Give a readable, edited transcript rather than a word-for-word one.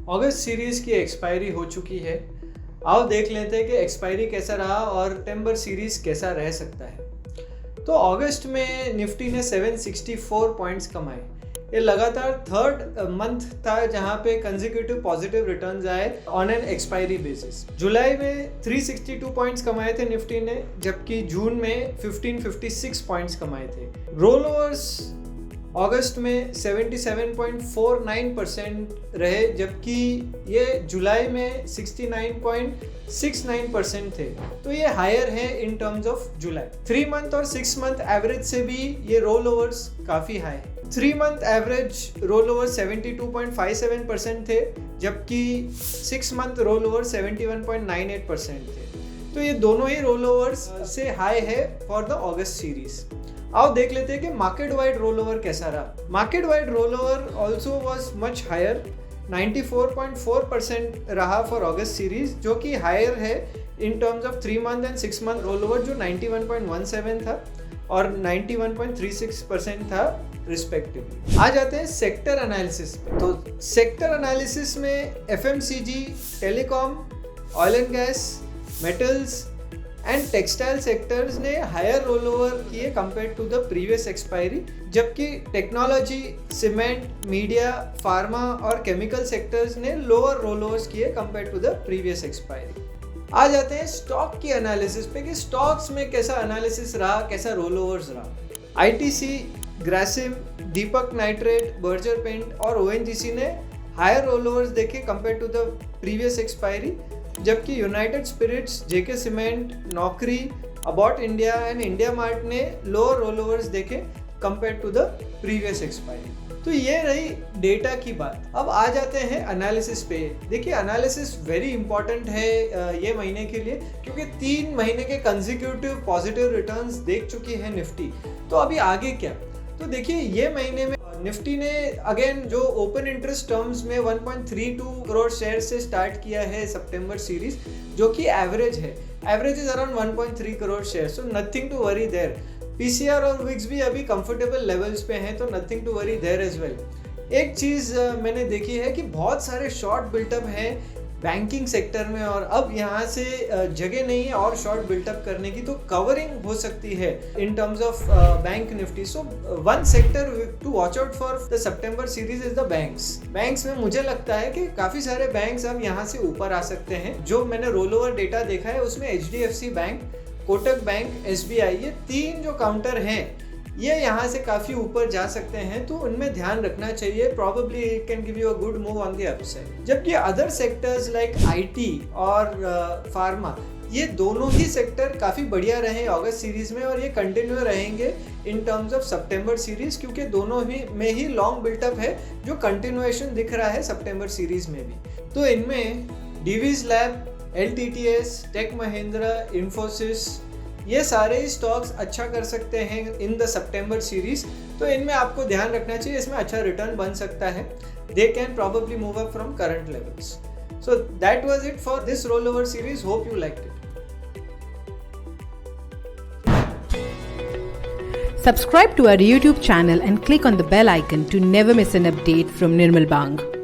अगस्त series की expiry हो चुकी है। आओ देख लेते हैं कि एक्सपायरी कैसा रहा और सितंबर सीरीज़ कैसा रह सकता है। तो अगस्त में निफ्टी ने 764 पॉइंट्स कमाए। ये लगातार थर्ड मंथ था जहां पे कंसेक्यूटिव पॉजिटिव रिटर्न्स आए ऑन एन एक्सपायरी बेसिस। जुलाई में 362 पॉइंट्स कमाए थे निफ्टी ने, जबकि जून में 1556 पॉइंट्स कमाए थे। रोल ओवर्स अगस्त में 77.49% रहे, जबकि ये जुलाई में 69.69% थे। तो ये हायर है in terms of July. 3 month और 6 मंथ एवरेज से भी ये रोल ओवर्स काफ़ी हाई है। 3 मंथ एवरेज रोल ओवर 72.57% थे, जबकि 6 मंथ रोल ओवर 71.98% थे। तो ये दोनों ही रोल ओवर्स से हाई है फॉर द अगस्त सीरीज। आओ देख लेते हैं कि मार्केट वाइड रोल ओवर कैसा रहा। Market wide roll over also was much higher, 94.4% रहा फॉर अगस्त सीरीज, जो कि हायर है in terms of 3 month and 6 month roll over, जो 91.17 था और 91.36% था रिस्पेक्टिवली। आ जाते हैं सेक्टर एनालिसिस पे। तो सेक्टर एनालिसिस में FMCG, telecom, oil and gas, metals and textile sectors ने हायर रोल ओवर किए compare to the previous expiry, जबकि टेक्नोलॉजी, सीमेंट, मीडिया, फार्मा और केमिकल सेक्टर्स ने लोअर रोल ओवर्स किए compare to the previous expiry. आ जाते हैं stock की एनालिसिस पे कि स्टॉक्स में कैसा एनालिसिस रहा, कैसा रोल ओवर्स रहा। ITC, Grasim, Deepak Nitrite, Berger paint और ओएनजीसी ने हायर रोल ओवर्स देखे compare to the previous expiry, जबकि United Spirits, JK cement, Naukri, about India and India Mart ने लोअर रोल ओवर्स देखे compare to the previous expiry. तो ये रही डेटा की बात। अब आ जाते हैं एनालिसिस पे। देखिए, एनालिसिस वेरी इंपॉर्टेंट है ये महीने के लिए, क्योंकि 3 महीने के कंसेक्यूटिव पॉजिटिव रिटर्न्स देख चुकी है निफ्टी। तो अभी आगे क्या? तो देखिए, ये महीने में निफ्टी ने अगेन जो ओपन इंटरेस्ट टर्म्स में 1.32 करोड़ शेयर से स्टार्ट किया है सितंबर सीरीज, जो कि एवरेज है। Average is around 1.3 crore share, so nothing to worry there. PCR और विक्स भी अभी कंफर्टेबल लेवल्स पे हैं, तो nothing to worry there as well. एक चीज़ मैंने देखी है कि बहुत सारे शॉर्ट बिल्टअप हैं बैंकिंग सेक्टर में, और अब यहाँ से जगह नहीं है और शॉर्ट बिल्टअप करने की, तो कवरिंग हो सकती है in terms of bank Nifty. So one sector to watch out for the September series is the banks में मुझे लगता है कि काफ़ी सारे बैंक्स अब यहाँ से ऊपर आ सकते हैं। जो मैंने रोल ओवर डेटा देखा है उसमें HDFC bank, Kotak bank, SBI, ये 3 जो काउंटर हैं ये यहाँ से काफ़ी ऊपर जा सकते हैं, तो उनमें ध्यान रखना चाहिए। Probably it can give you a good move on the upside. जबकि अदर सेक्टर्स लाइक आईटी और फार्मा, ये दोनों ही सेक्टर काफ़ी बढ़िया रहे अगस्त सीरीज में, और ये कंटिन्यू रहेंगे इन टर्म्स ऑफ सितंबर सीरीज, क्योंकि दोनों ही में ही लॉन्ग बिल्टअप है, जो कंटिन्यूएशन दिख रहा है सितंबर सीरीज में भी। तो इनमें Divi's lab, LTTS, tech Mahindra, Infosys, ये सारे ही स्टॉक्स अच्छा कर सकते हैं इन द सितंबर सीरीज। तो इनमें आपको ध्यान रखना चाहिए, इसमें अच्छा रिटर्न बन सकता है। They can probably move up from current levels. So that was it for this roll over series. Hope you liked it. Subscribe to our YouTube channel and click on the bell icon to never miss an update from Nirmal Bang.